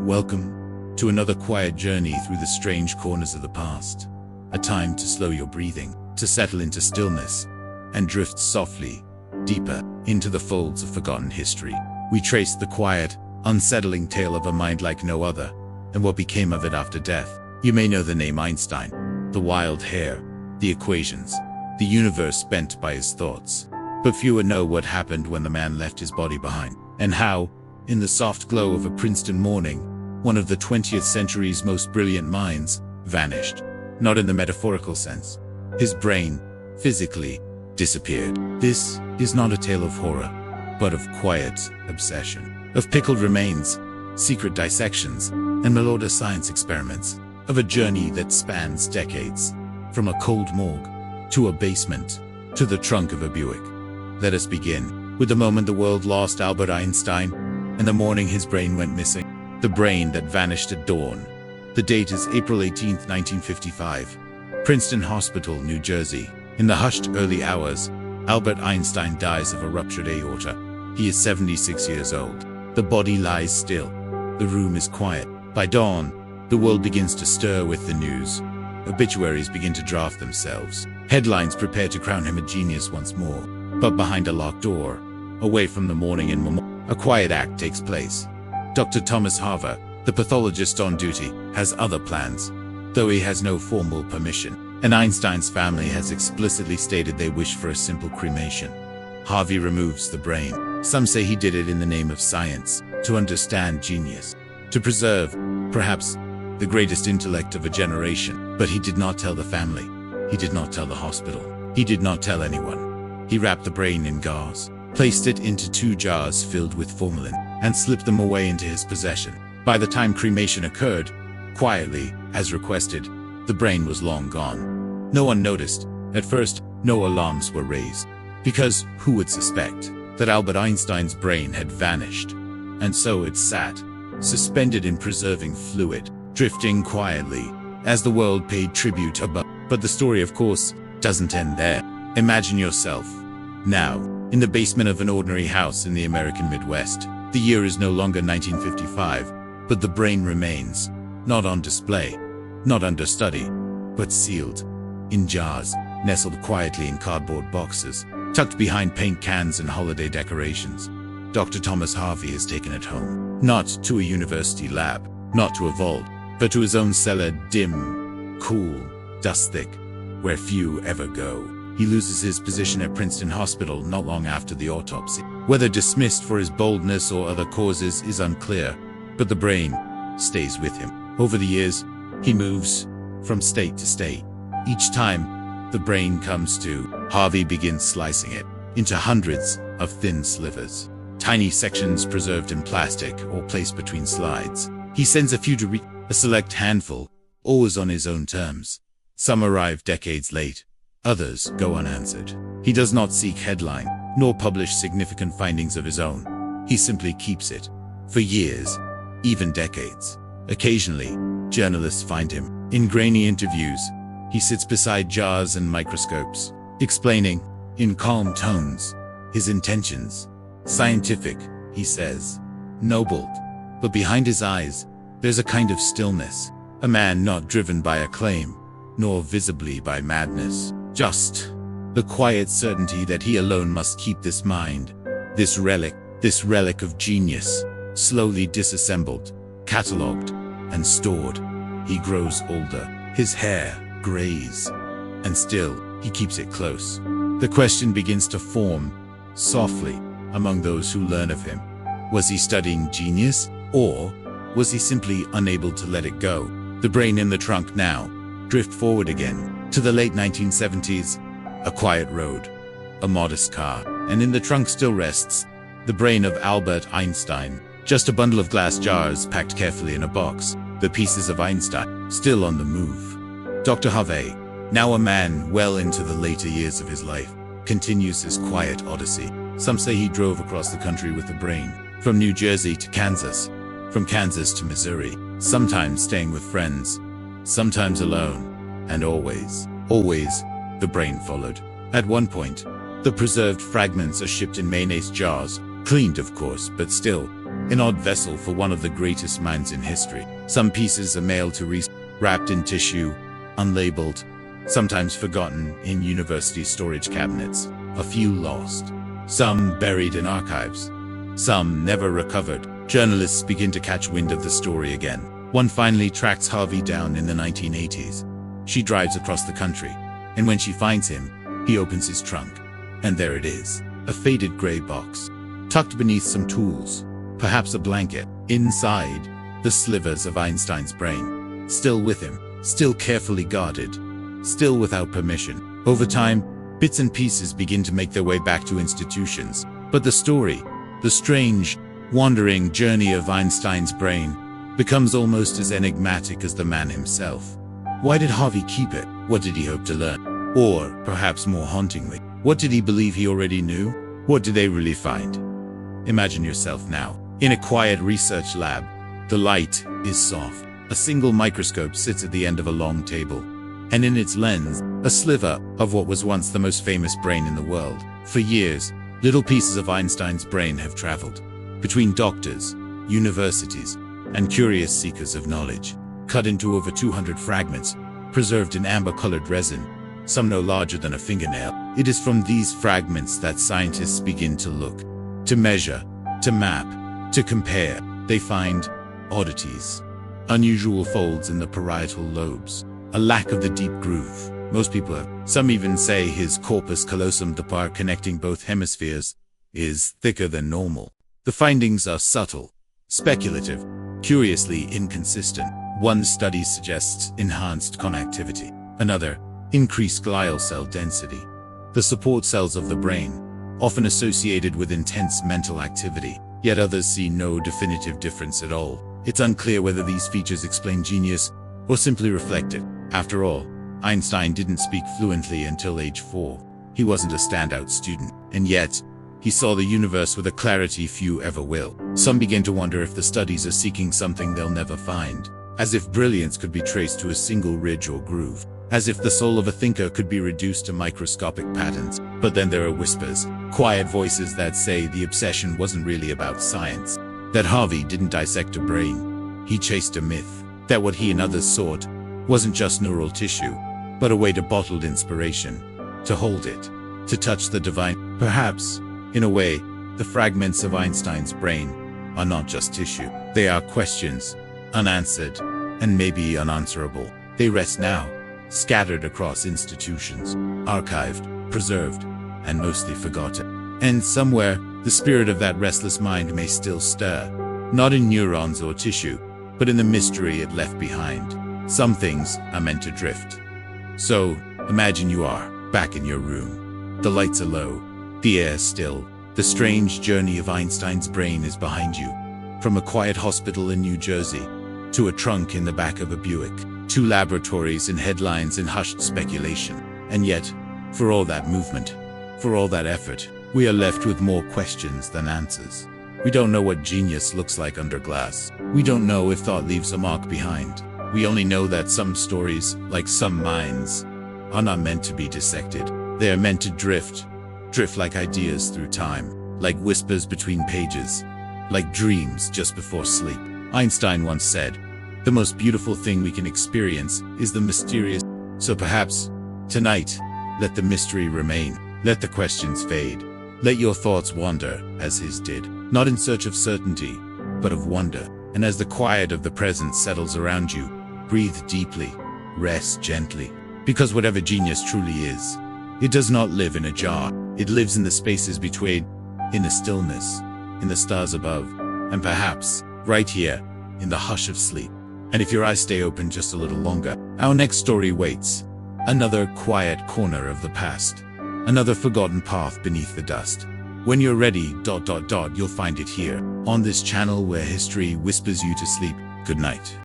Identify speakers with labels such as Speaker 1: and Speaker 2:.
Speaker 1: Welcome to another quiet journey through the strange corners of the past. A time to slow your breathing, to settle into stillness, and drift softly, deeper, into the folds of forgotten history. We trace the quiet, unsettling tale of a mind like no other, and what became of it after death. You may know the name Einstein, the wild hair, the equations, the universe bent by his thoughts. But fewer know what happened when the man left his body behind, and how, in the soft glow of a Princeton morning, one of the 20th century's most brilliant minds vanished. Not in the metaphorical sense. His brain, physically, disappeared. This is not a tale of horror, but of quiet obsession, of pickled remains, secret dissections, and malodor science experiments, of a journey that spans decades, from a cold morgue, to a basement, to the trunk of a Buick. Let us begin with the moment the world lost Albert Einstein, and the morning his brain went missing. The brain that vanished at dawn. The date is April 18, 1955. Princeton Hospital, New Jersey. In the hushed early hours, Albert Einstein dies of a ruptured aorta. He is 76 years old. The body lies still. The room is quiet. By dawn, the world begins to stir with the news. Obituaries begin to draft themselves. Headlines prepare to crown him a genius once more. But behind a locked door, away from the morning in memoriam, a quiet act takes place. Dr. Thomas Harver, the pathologist on duty, has other plans, though he has no formal permission, and Einstein's family has explicitly stated they wish for a simple cremation. Harvey removes the brain. Some say he did it in the name of science, to understand genius, to preserve, perhaps, the greatest intellect of a generation. But he did not tell the family. He did not tell the hospital. He did not tell anyone. He wrapped the brain in gauze, placed it into 2 jars filled with formalin, and slipped them away into his possession. By the time cremation occurred, quietly, as requested, the brain was long gone. No one noticed. At first, no alarms were raised, because who would suspect that Albert Einstein's brain had vanished? And so it sat, suspended in preserving fluid, drifting quietly, as the world paid tribute above. But the story, of course, doesn't end there. Imagine yourself, now, in the basement of an ordinary house in the American Midwest. The year is no longer 1955, but the brain remains, not on display, not under study, but sealed, in jars, nestled quietly in cardboard boxes, tucked behind paint cans and holiday decorations. Dr. Thomas Harvey has taken it home, not to a university lab, not to a vault, but to his own cellar, dim, cool, dust-thick, where few ever go. He loses his position at Princeton Hospital not long after the autopsy. Whether dismissed for his boldness or other causes is unclear, but the brain stays with him. Over the years, he moves from state to state. Each time the brain comes to, Harvey begins slicing it into hundreds of thin slivers, tiny sections preserved in plastic or placed between slides. He sends a few to a select handful, always on his own terms. Some arrive decades late. Others go unanswered. He does not seek headline, nor publish significant findings of his own. He simply keeps it. For years, even decades. Occasionally, journalists find him. In grainy interviews, he sits beside jars and microscopes, explaining, in calm tones, his intentions. Scientific, he says. Noble. But behind his eyes, there's a kind of stillness. A man not driven by acclaim, nor visibly by madness. Just the quiet certainty that he alone must keep this mind, this relic of genius, slowly disassembled, catalogued, and stored. He grows older, his hair grays, and still he keeps it close. The question begins to form, softly, among those who learn of him. Was he studying genius, or was he simply unable to let it go? The brain in the trunk now. Drift forward again, to the late 1970s, a quiet road, a modest car, and in the trunk still rests the brain of Albert Einstein, just a bundle of glass jars packed carefully in a box, the pieces of Einstein still on the move. Dr. Harvey, now a man well into the later years of his life, continues his quiet odyssey. Some say he drove across the country with the brain, from New Jersey to Kansas, from Kansas to Missouri, sometimes staying with friends, sometimes alone, and always, the brain followed. At one point, the preserved fragments are shipped in mayonnaise jars, cleaned of course, but still, an odd vessel for one of the greatest minds in history. Some pieces are mailed to research, wrapped in tissue, unlabeled, sometimes forgotten in university storage cabinets. A few lost, some buried in archives, some never recovered. Journalists begin to catch wind of the story again. One finally tracks Harvey down in the 1980s. She drives across the country, and when she finds him, he opens his trunk. And there it is, a faded gray box, tucked beneath some tools, perhaps a blanket. Inside, the slivers of Einstein's brain, still with him, still carefully guarded, still without permission. Over time, bits and pieces begin to make their way back to institutions. But the story, the strange, wandering journey of Einstein's brain, becomes almost as enigmatic as the man himself. Why did Harvey keep it? What did he hope to learn? Or, perhaps more hauntingly, what did he believe he already knew? What did they really find? Imagine yourself now, in a quiet research lab. The light is soft. A single microscope sits at the end of a long table, and in its lens, a sliver of what was once the most famous brain in the world. For years, little pieces of Einstein's brain have traveled between doctors, universities, and curious seekers of knowledge, cut into over 200 fragments, preserved in amber-colored resin, some no larger than a fingernail. It is from these fragments that scientists begin to look, to measure, to map, to compare. They find oddities, unusual folds in the parietal lobes, a lack of the deep groove most people have. Some even say his corpus callosum, the part connecting both hemispheres, is thicker than normal. The findings are subtle, speculative, curiously inconsistent. One study suggests enhanced connectivity, another, increased glial cell density, the support cells of the brain, often associated with intense mental activity, yet others see no definitive difference at all. It's unclear whether these features explain genius or simply reflect it. After all, Einstein didn't speak fluently until age 4. He wasn't a standout student, and yet, he saw the universe with a clarity few ever will. Some begin to wonder if the studies are seeking something they'll never find, as if brilliance could be traced to a single ridge or groove, as if the soul of a thinker could be reduced to microscopic patterns. But then there are whispers, quiet voices that say the obsession wasn't really about science, that Harvey didn't dissect a brain. He chased a myth, that what he and others sought wasn't just neural tissue, but a way to bottled inspiration, to hold it, to touch the divine. Perhaps, in a way, the fragments of Einstein's brain are not just tissue. They are questions, unanswered, and maybe unanswerable. They rest now, scattered across institutions, archived, preserved, and mostly forgotten. And somewhere, the spirit of that restless mind may still stir, not in neurons or tissue, but in the mystery it left behind. Some things are meant to drift. So, imagine you are back in your room. The lights are low, the air still. The strange journey of Einstein's brain is behind you. From a quiet hospital in New Jersey, to a trunk in the back of a Buick, to laboratories and headlines and hushed speculation. And yet, for all that movement, for all that effort, we are left with more questions than answers. We don't know what genius looks like under glass. We don't know if thought leaves a mark behind. We only know that some stories, like some minds, are not meant to be dissected. They are meant to drift like ideas through time, like whispers between pages, like dreams just before sleep. Einstein once said, "The most beautiful thing we can experience is the mysterious." So perhaps, tonight, let the mystery remain. Let the questions fade. Let your thoughts wander, as his did, not in search of certainty, but of wonder. And as the quiet of the present settles around you, breathe deeply, rest gently. Because whatever genius truly is, it does not live in a jar. It lives in the spaces between, in the stillness, in the stars above, and perhaps, right here, in the hush of sleep. And if your eyes stay open just a little longer, our next story waits. Another quiet corner of the past. Another forgotten path beneath the dust. When you're ready, you'll find it here, on this channel where history whispers you to sleep. Good night.